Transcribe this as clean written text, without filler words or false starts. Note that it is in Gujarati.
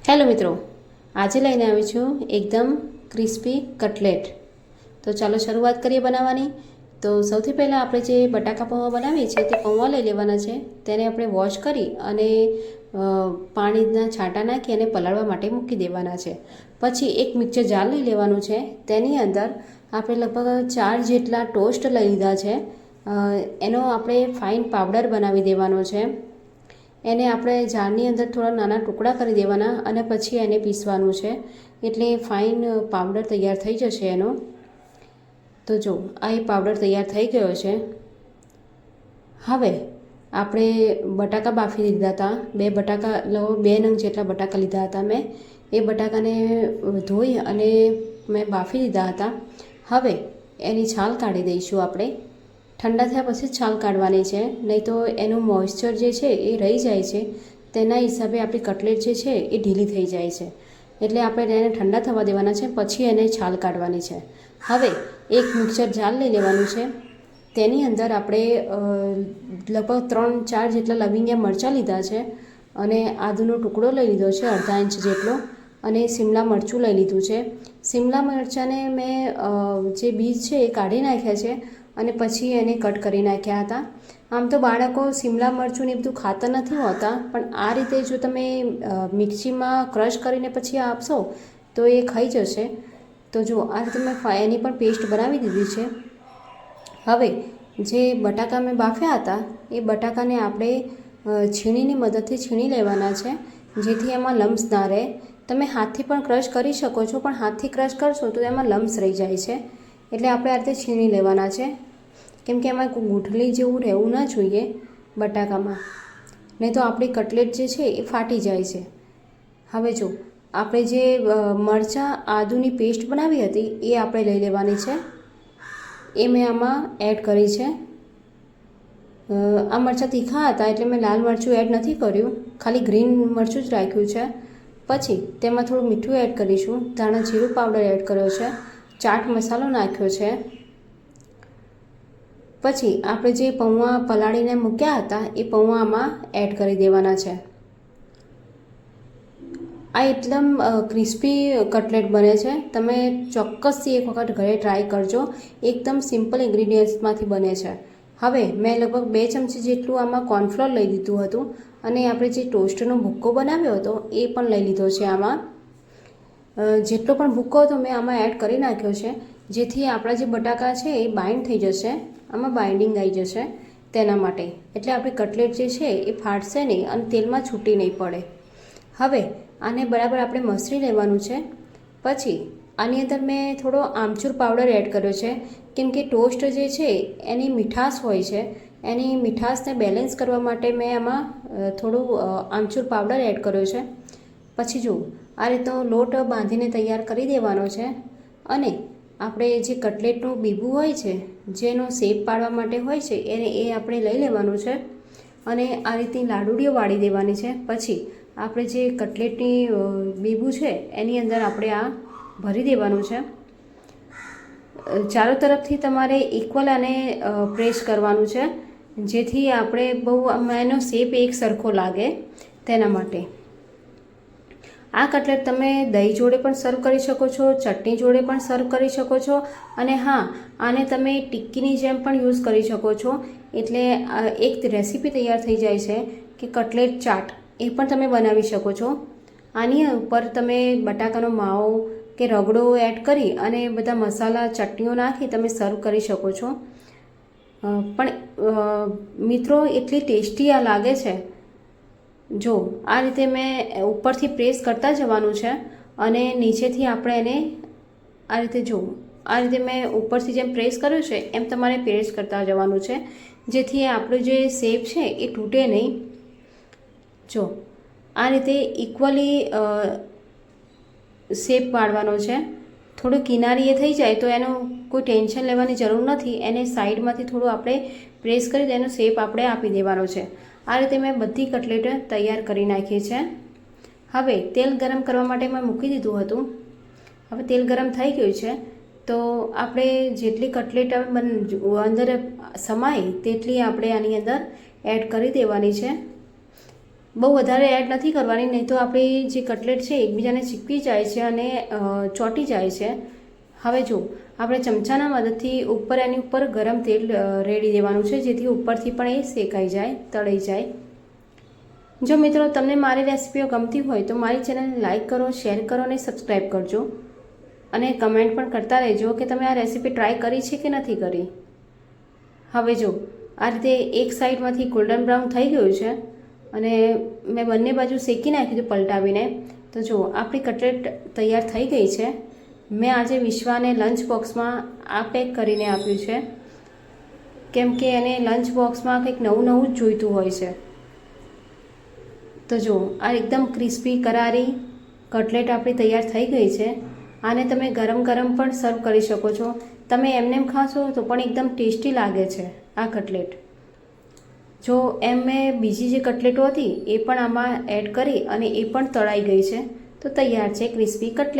હેલો મિત્રો, આજે લઈને આવી છું એકદમ ક્રિસ્પી કટલેટ. તો ચાલો શરૂઆત કરીએ બનાવવાની. તો સૌથી પહેલાં આપણે જે બટાકા પૌવા બનાવીએ છીએ તે પૌવા લઈ લેવાના છે. તેને આપણે વોશ કરી અને પાણીના છાંટા નાખી અને પલાળવા માટે મૂકી દેવાના છે. પછી એક મિક્સર જાર લઈ લેવાનું છે. તેની અંદર આપણે લગભગ 4 જેટલા ટોસ્ટ લઈ લીધા છે. એનો આપણે ફાઇન પાવડર બનાવી દેવાનો છે. એને આપણે જારની અંદર થોડા નાના ટુકડા કરી દેવાના અને પછી એને પીસવાનું છે, એટલે ફાઇન પાવડર તૈયાર થઈ જશે એનો. તો જો આ એ પાવડર તૈયાર થઈ ગયો છે. હવે આપણે બટાકા બાફી દીધા હતા. 2 નંગ જેટલા બટાકા લીધા હતા મેં. એ બટાકાને ધોઈ અને મેં બાફી દીધા હતા. હવે એની છાલ કાઢી દઈશું આપણે. ઠંડા થયા પછી છાલ કાઢવાની છે, નહીં તો એનું મોઇશ્ચર જે છે એ રહી જાય છે. તેના હિસાબે આપણી કટલેટ જે છે એ ઢીલી થઈ જાય છે. એટલે આપણે એને ઠંડા થવા દેવાના છે, પછી એને છાલ કાઢવાની છે. હવે એક મિક્સર જાર લઈ લેવાનું છે. તેની અંદર આપણે લગભગ 3-4 જેટલા લવિંગિયા મરચાં લીધા છે અને આદુનો ટુકડો લઈ લીધો છે, 1/2 ઇંચ જેટલો, અને શિમલા મરચું લઈ લીધું છે. શિમલા મરચાંને મેં જે બીજ છે એ કાઢી નાખ્યા છે અને પછી એને કટ કરી નાખ્યા હતા. આમ તો બાળકો શિમલા મરચું ને બધું ખાતા નથી હોતા, પણ આ રીતે જો તમે મિક્સીમાં ક્રશ કરીને પછી આપશો તો એ ખાઈ જશે. તો જો આ રીતે મેં એની પણ પેસ્ટ બનાવી દીધી છે. હવે જે બટાકા મેં બાફ્યા હતા એ બટાકાને આપણે છીણીની મદદથી છીણી લેવાના છે, જેથી એમાં લમ્સ ના રહે. તમે હાથથી પણ ક્રશ કરી શકો છો, પણ હાથથી ક્રશ કરશો તો એમાં લમ્સ રહી જાય છે. એટલે આપણે આ રીતે છીણી લેવાના છે, કેમ કે એમાં ગુઠલી જેવું રહેવું ના જોઈએ બટાકામાં, નહીં તો આપણી કટલેટ જે છે એ ફાટી જાય છે. હવે જો આપણે જે મરચાં આદુની પેસ્ટ બનાવી હતી એ આપણે લઈ લેવાની છે. એ મેં આમાં એડ કરી છે. આ મરચાં તીખા હતા એટલે મેં લાલ મરચું એડ નથી કર્યું, ખાલી ગ્રીન મરચું જ રાખ્યું છે. પછી તેમાં થોડું મીઠું એડ કરીશું, ધાણા જીરું પાવડર એડ કર્યો છે, ચાટ મસાલો નાખ્યો છે. પછી આપણે જે પૌવા પલાળીને મૂક્યા હતા એ પૌવા આમાં એડ કરી દેવાના છે. આ એકદમ ક્રિસ્પી કટલેટ બને છે. તમે ચોક્કસથી એક વખત ઘરે ટ્રાય કરજો. એકદમ સિમ્પલ ઇન્ગ્રીડિયન્ટ્સમાંથી બને છે. હવે મેં લગભગ 2 ચમચી જેટલું આમાં કોર્નફ્લોર લઈ લીધું હતું અને આપણે જે ટોસ્ટનો ભૂક્કો બનાવ્યો હતો એ પણ લઈ લીધો છે. આમાં જેટલો પણ ભૂક્કો હતો મેં આમાં એડ કરી નાખ્યો છે, જેથી આપણા જે બટાકા છે એ બાઇન્ડ થઈ જશે, આમાં બાઇન્ડિંગ આવી જશે તેના માટે. એટલે આપણી કટલેટ જે છે એ ફાટશે નહીં અને તેલમાં છૂટી નહીં પડે. હવે આને બરાબર આપણે મસળી લેવાનું છે. પછી આની અંદર મેં થોડો આમચૂર પાવડર એડ કર્યો છે, કેમ કે ટોસ્ટ જે છે એની મીઠાશ હોય છે, એની મીઠાશને બેલેન્સ કરવા માટે મેં આમાં થોડું આમચૂર પાવડર એડ કર્યો છે. પછી જો આ રીતનો લોટ બાંધીને તૈયાર કરી દેવાનો છે. અને આપણે જે કટલેટનું બીબું હોય છે, જેનો શેપ પાડવા માટે હોય છે, એ આપણે લઈ લેવાનું છે અને આ રીતની લાડુડીઓ વાળી દેવાની છે. પછી આપણે જે કટલેટની બીબું છે એની અંદર આપણે આ ભરી દેવાનું છે. ચારો તરફથી તમારે ઇક્વલ આને પ્રેસ કરવાનું છે, જેથી આપણે બહુ એનો શેપ એક સરખો લાગે તેના માટે. આ કટલેટ તમે દહીં જોડે પણ સર્વ કરી શકો છો, ચટણી જોડે પણ સર્વ કરી શકો છો, અને હા, આને તમે ટિક્કીની જેમ પણ યુઝ કરી શકો છો. એટલે એક રેસીપી તૈયાર થઈ જાય છે કે કટલેટ ચાટ, એ પણ તમે બનાવી શકો છો. આની ઉપર તમે બટાકાનો માવો કે રગડો એડ કરી અને બધા મસાલા ચટણીઓ નાખી તમે સર્વ કરી શકો છો. પણ મિત્રો એટલી ટેસ્ટી આ લાગે છે. જો આ રીતે મેં ઉપરથી પ્રેસ કરતા જવાનું છે અને નીચેથી આપણે એને આ રીતે આ રીતે મેં ઉપરથી જેમ પ્રેસ કર્યું છે એમ તમારે પ્રેસ કરતા જવાનું છે, જેથી આપણો જે શેપ છે એ તૂટે નહીં. જો આ રીતે ઇક્વલી શેપ પાડવાનો છે. થોડું કિનારી એ થઈ જાય તો એનું કોઈ ટેન્શન લેવાની જરૂર નથી. એને સાઈડમાંથી થોડું આપણે પ્રેસ કરી એનો શેપ આપણે આપી દેવાનો છે. આ રીતે મેં બધી કટલેટ તૈયાર કરી નાખી છે. હવે તેલ ગરમ કરવા માટે મેં મૂકી દીધું હતું. હવે તેલ ગરમ થઈ ગયું છે, તો આપણે જેટલી કટલેટ અંદર સમાય તેટલી આપણે આની અંદર એડ કરી દેવાની છે. બહુ વધારે એડ નથી કરવાની, નહીં તો આપણી જે કટલેટ છે એકબીજાને ચીપકી જાય છે અને ચોંટી જાય છે. હવે જો આપણે ચમચાના મદદથી ઉપર એની ઉપર ગરમ તેલ રેડી દેવાનું છે, જેથી ઉપરથી પણ એ શેકાઈ જાય, તળાઈ જાય. જો મિત્રો તમને મારી રેસીપીઓ ગમતી હોય તો મારી ચેનલને લાઇક કરો, શેર કરો અને સબસ્ક્રાઈબ કરજો, અને કમેન્ટ પણ કરતા રહેજો કે તમે આ રેસીપી ટ્રાય કરી છે કે નથી કરી. હવે જો આ રીતે એક સાઈડમાંથી ગોલ્ડન બ્રાઉન થઈ ગયું છે અને મેં બંને બાજુ શેકી નાખ્યું હતું પલટાવીને. તો જો આપણી કટલેટ તૈયાર થઈ ગઈ છે. મેં આજે વિશ્વાને લંચ બોક્સમાં આ પેક કરીને આપ્યું છે, કેમ કે એને લંચ બોક્સમાં કંઈક નવું નવું જ જોઈતું હોય છે. તો જો આ એકદમ ક્રિસ્પી કરારી કટલેટ આપણી તૈયાર થઈ ગઈ છે. આને તમે ગરમ ગરમ પણ સર્વ કરી શકો છો. તમે એમનેમ ખાશો તો પણ એકદમ ટેસ્ટી લાગે છે આ કટલેટ. જો એમ મેં બીજી જે કટલેટો હતી એ પણ આમાં એડ કરી અને એ પણ તળાઈ ગઈ છે. તો તૈયાર છે ક્રિસ્પી કટલેટ.